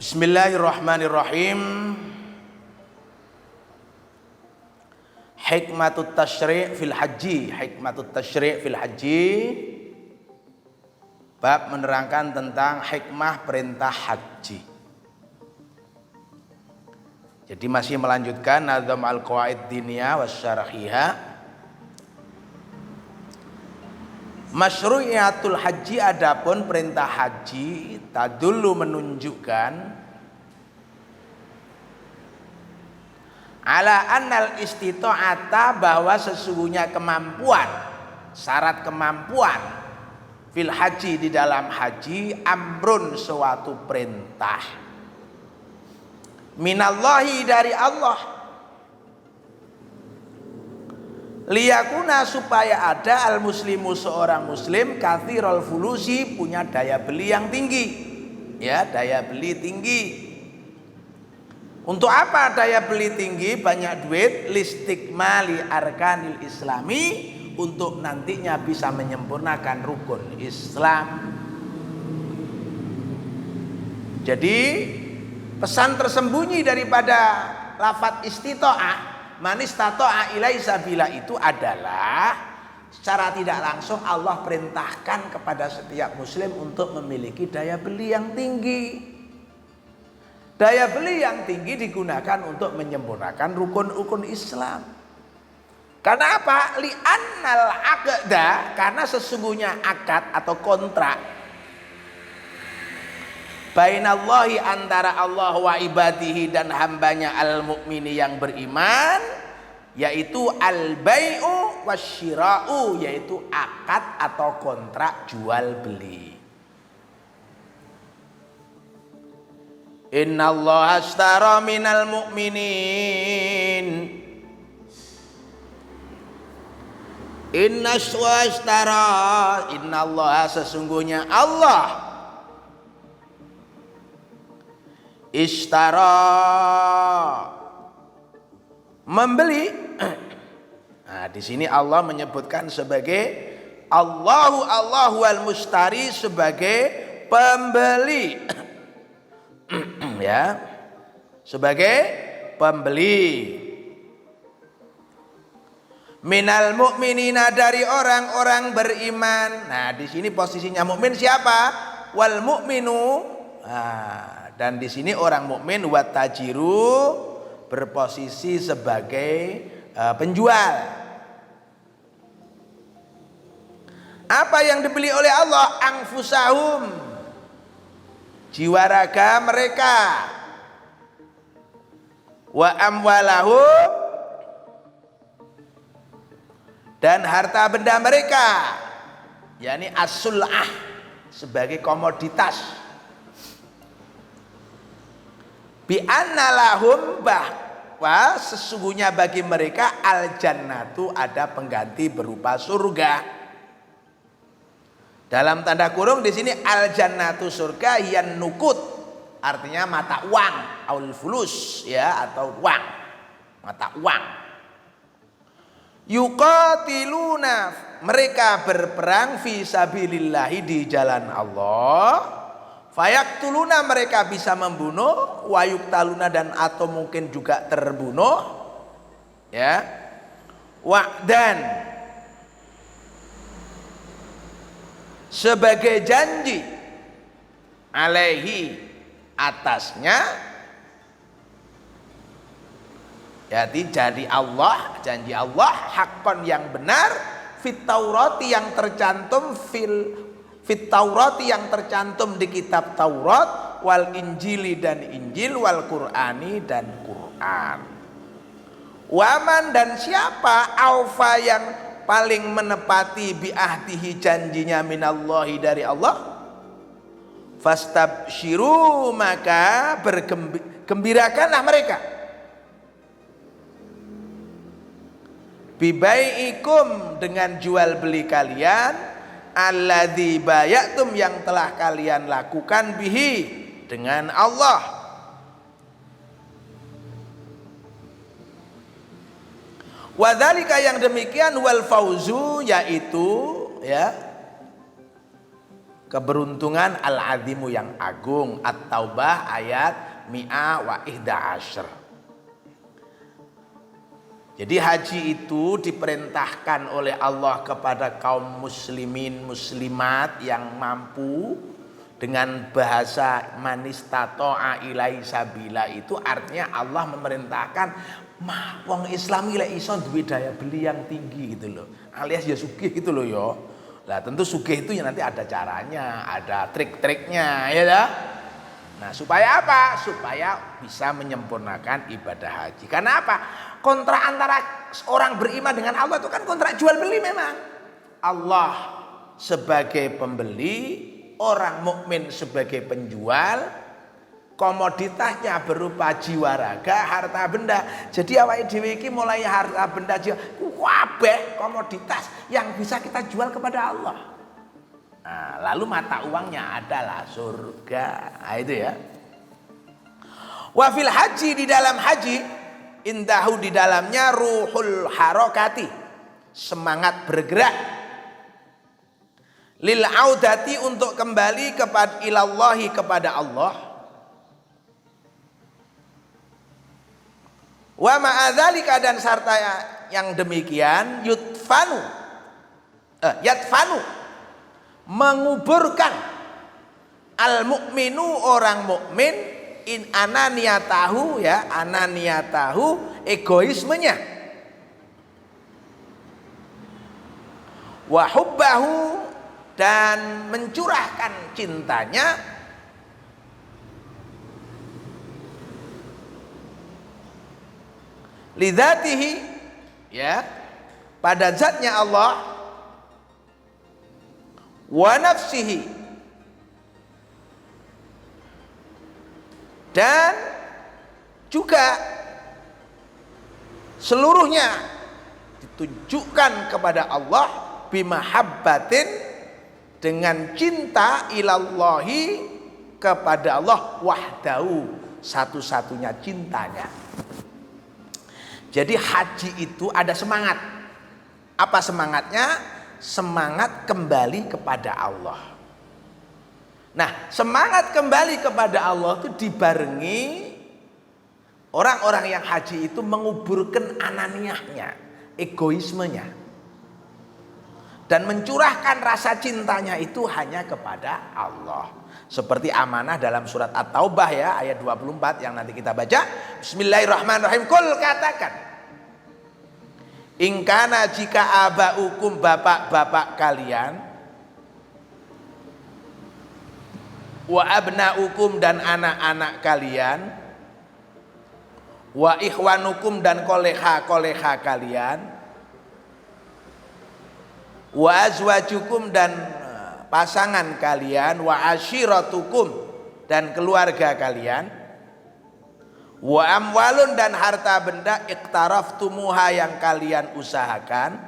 Bismillahirrahmanirrahim. Hikmatut tasyri' fil haji. Hikmatut tasyri' fil haji. Bab menerangkan tentang hikmah perintah haji. Jadi masih melanjutkan Nazam al-Qawaid Diniyah wasyarahiyah. Masyru'iyatul haji, adapun perintah haji tadullu menunjukkan ala annal istita'ata, bahwa sesungguhnya kemampuan, syarat kemampuan fil haji, di dalam haji, amrun, suatu perintah, minallahi, dari Allah, liyakuna, supaya ada al muslimu, seorang muslim, kathirul fulusi, punya daya beli yang tinggi, ya, daya beli tinggi. Untuk apa daya beli tinggi, banyak duit? Listikmali arkanil islami, untuk nantinya bisa menyempurnakan rukun Islam. Jadi pesan tersembunyi daripada lafadz istita'ah, man istata'a ilaihi sabila, itu adalah secara tidak langsung Allah perintahkan kepada setiap muslim untuk memiliki daya beli yang tinggi. Daya beli yang tinggi digunakan untuk menyempurnakan rukun-rukun Islam. Karena apa? Li'annal aqda, karena sesungguhnya akad atau kontrak bainallahi, antara Allah wa ibadihi, dan hambanya al-mu'mini, yang beriman, yaitu al-bai'u wasyira'u, yaitu akad atau kontrak jual beli. Innallaha ashtara minal mu'minin, innallaha, sesungguhnya Allah, ishtara, membeli. Nah, di sini Allah menyebutkan sebagai Allahu wal mustari, sebagai pembeli. Ya, sebagai pembeli. Minal mu'minina, dari orang-orang beriman. Nah, di sini posisinya mukmin siapa? Wal mu'minu. Nah, dan di sini orang mukmin, wat tajiru, berposisi sebagai penjual. Apa yang dibeli oleh Allah? Anfusahum, jiwa raga mereka, wa amwalahum, dan harta benda mereka, yakni as-sul'ah, sebagai komoditas. Bi anna lahum, bahwa sesungguhnya bagi mereka al jannatu, ada pengganti berupa surga. Dalam tanda kurung di sini al jannatu, surga, yan nukut, artinya mata uang, aul fulus, ya, atau uang, mata uang. Yuqatiluna, mereka berperang fi sabilillahi, di jalan Allah. Fayaktuluna, mereka bisa membunuh, wayuktaluna, dan atau mungkin juga terbunuh, ya. Wa'dan, sebagai janji, alaihi, atasnya, jadi janji Allah, hakon, yang benar, fit taurati, yang tercantum fit taurati, yang tercantum di kitab Taurat, wal injili, dan Injil, wal qur'ani, dan Quran. Waman, dan siapa, aufa, yang paling menepati, biahdihi, janjinya, minallahi, dari Allah, fastabsyiru, maka bergembirakanlah mereka, bibai'ikum, dengan jual beli kalian, alladzi bayatum, yang telah kalian lakukan, bihi, dengan Allah. Wadzalika, yang demikian, wal fauzu, yaitu, ya, keberuntungan al-azimu yang agung. At-Taubah ayat 111. Jadi haji itu diperintahkan oleh Allah kepada kaum muslimin muslimat yang mampu. Dengan bahasa manistato'a ilai sabila itu artinya Allah memerintahkan wong Islam iki iso duwe daya beli yang tinggi gitu loh. Alias ya sugih gitu loh ya. Lah tentu sugih itu ya nanti ada caranya, ada trik-triknya ya dah. Nah, supaya apa? Supaya bisa menyempurnakan ibadah haji. Karena apa? Kontrak antara orang beriman dengan Allah itu kan kontrak jual beli memang. Allah sebagai pembeli, orang mukmin sebagai penjual, komoditasnya berupa jiwa raga, harta benda. Jadi awake dhewe iki mulai harta benda jiwa kabeh komoditas yang bisa kita jual kepada Allah. Nah, lalu mata uangnya adalah surga. Nah, itu ya. Wa fil haji, di dalam haji, indahu di dalamnya ruhul harakati, semangat bergerak. Lil audati, untuk kembali kepada ilallahi, kepada Allah. Wa ma'adzalika, dan serta yang demikian yadfanu, menguburkan al mukminu, orang mukmin, in ananiyatahu, ya, ananiyatahu, egoismenya, wa hubbahu, dan mencurahkan cintanya, lidzatihi, ya, pada zatnya Allah, wa nafsihi, dan juga seluruhnya ditujukan kepada Allah, bimahabbatin, dengan cinta, ilallahi, kepada Allah, wahdahu, satu-satunya cintanya. Jadi haji itu ada semangat. Apa semangatnya? Semangat kembali kepada Allah. Nah, semangat kembali kepada Allah itu dibarengi orang-orang yang haji itu menguburkan ananiyahnya, egoismenya, dan mencurahkan rasa cintanya itu hanya kepada Allah. Seperti amanah dalam surat At-Taubah ya, ayat 24 yang nanti kita baca. Bismillahirrahmanirrahim. Qul, katakan, ingkana, jika abaukum, bapak-bapak kalian, wa abnaukum, dan anak-anak kalian, wa ikhwanukum, dan koleha-koleha kalian, wa azwajukum, dan pasangan kalian, wa ashiratukum, dan keluarga kalian, wa amwalun, dan harta benda, iqtaraftumuha, yang kalian usahakan,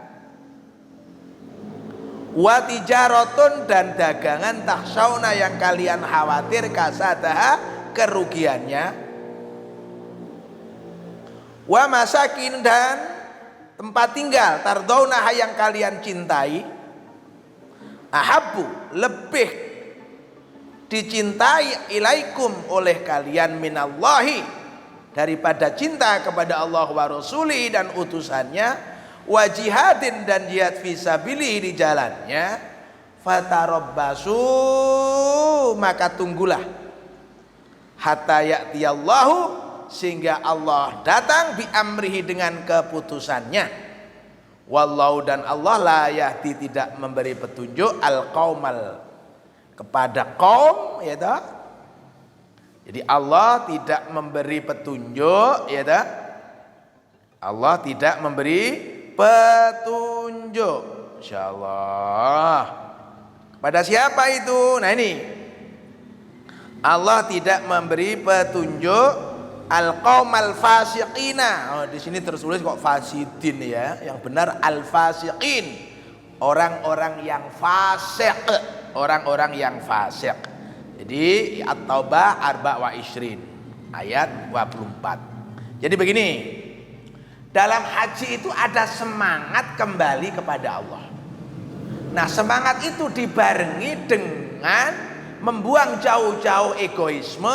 wa tijaratun, dan dagangan, takhshawna, yang kalian khawatir, kasadaha, kerugiannya, wa masakin, dan tempat tinggal, tardawna, yang kalian cintai, ahabbu, lebih dicintai, ilaikum, oleh kalian, minallahi, daripada cinta kepada Allah wa rasuli, dan utusannya, wa jihadin, dan jihad fisabilihi, di jalannya, fatarabbasu, maka tunggulah, hatta ya'tiyallahu, sehingga Allah datang, bi amrihi, dengan keputusannya, wallahu, dan Allah, la yahdi, tidak memberi petunjuk, al qaumal, kepada kaum, ya toh. Jadi Allah tidak memberi petunjuk, ya toh. Allah tidak memberi petunjuk, insyaallah. Pada siapa itu? Nah ini, Allah tidak memberi petunjuk al-qaum al-fasiqina. Oh, di sini tertulis kok fasidin ya. Yang benar al-fasiqin. Orang-orang yang fasik, orang-orang yang fasik. Jadi At-Taubah 24 ayat 24. Jadi begini, dalam haji itu ada semangat kembali kepada Allah. Nah, semangat itu dibarengi dengan membuang jauh-jauh egoisme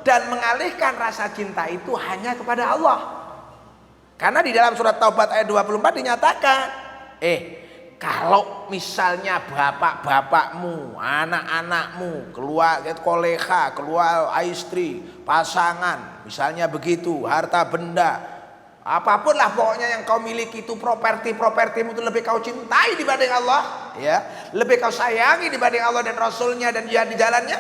dan mengalihkan rasa cinta itu hanya kepada Allah. Karena di dalam surat Taubat ayat 24 dinyatakan, kalau misalnya bapak-bapakmu, anak-anakmu, keluarga koleha, keluarga istri, pasangan, misalnya begitu, harta benda, apapun lah pokoknya yang kau miliki itu, propertimu itu lebih kau cintai dibanding Allah, ya, lebih kau sayangi dibanding Allah dan Rasulnya dan jihad di jalannya,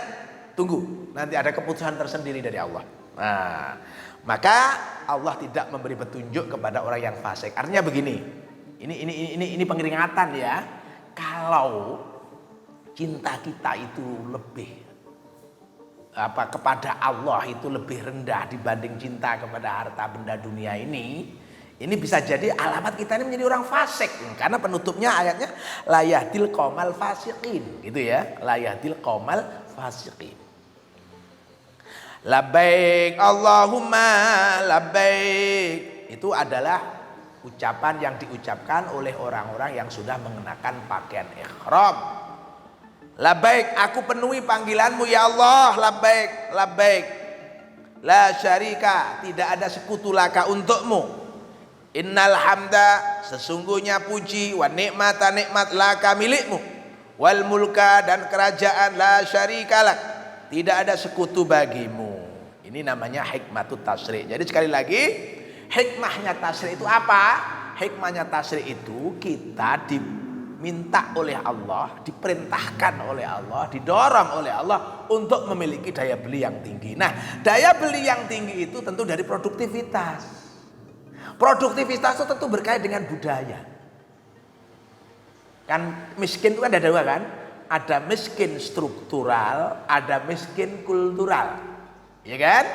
tunggu, nanti ada keputusan tersendiri dari Allah. Nah, maka Allah tidak memberi petunjuk kepada orang yang fasik. Artinya begini. Ini pengeringatan ya. Kalau cinta kita itu lebih kepada Allah itu lebih rendah dibanding cinta kepada harta benda dunia ini bisa jadi alamat kita ini menjadi orang fasik. Karena penutupnya ayatnya la yahdil qaumal fasiqin, gitu ya. La yahdil qaumal fasiqin. Labbaik Allahumma labbaik. Itu adalah ucapan yang diucapkan oleh orang-orang yang sudah mengenakan pakaian ihram. Labbaik, aku penuhi panggilanmu ya Allah. Labbaik, labbaik. La syarika, tidak ada sekutu laka untukmu. Innal hamda, sesungguhnya puji, wa nikmata nikmat laka milikmu. Wal mulka, dan kerajaan la syarika lak, tidak ada sekutu bagimu. Ini namanya hikmatut tasyri'. Jadi sekali lagi, hikmahnya tasyri' itu apa? Hikmahnya tasyri' itu kita diminta oleh Allah, diperintahkan oleh Allah, didorong oleh Allah untuk memiliki daya beli yang tinggi. Nah, daya beli yang tinggi itu tentu dari produktivitas. Produktivitas itu tentu berkait dengan budaya. Kan miskin itu kan ada dua kan? Ada miskin struktural, ada miskin kultural. Ya kan?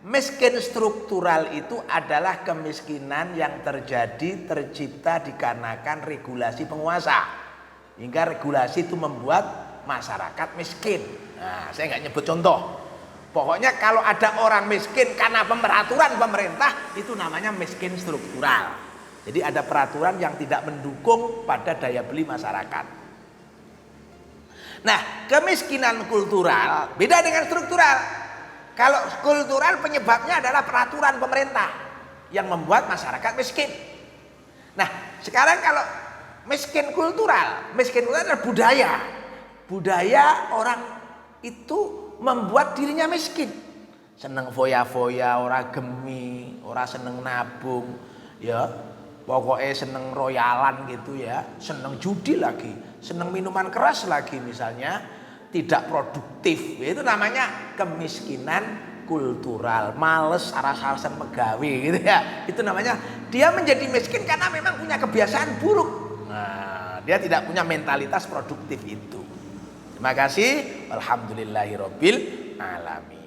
Miskin struktural itu adalah kemiskinan yang tercipta dikarenakan regulasi penguasa. Hingga regulasi itu membuat masyarakat miskin. Nah, saya nggak nyebut contoh. Pokoknya kalau ada orang miskin karena peraturan pemerintah, itu namanya miskin struktural. Jadi ada peraturan yang tidak mendukung pada daya beli masyarakat. Nah, kemiskinan kultural beda dengan struktural. Kalau kultural penyebabnya adalah peraturan pemerintah yang membuat masyarakat miskin. Nah, sekarang kalau miskin kultural adalah budaya. Budaya orang itu membuat dirinya miskin. Seneng foya-foya, ora gemi, ora seneng nabung, ya. Pokoknya seneng royalan gitu ya, seneng judi lagi, seneng minuman keras lagi misalnya. Tidak produktif, itu namanya kemiskinan kultural, males aras-arasan megawe gitu ya. Itu namanya dia menjadi miskin karena memang punya kebiasaan buruk. Nah, dia tidak punya mentalitas produktif itu. Terima kasih. Alhamdulillahirabbil alamin.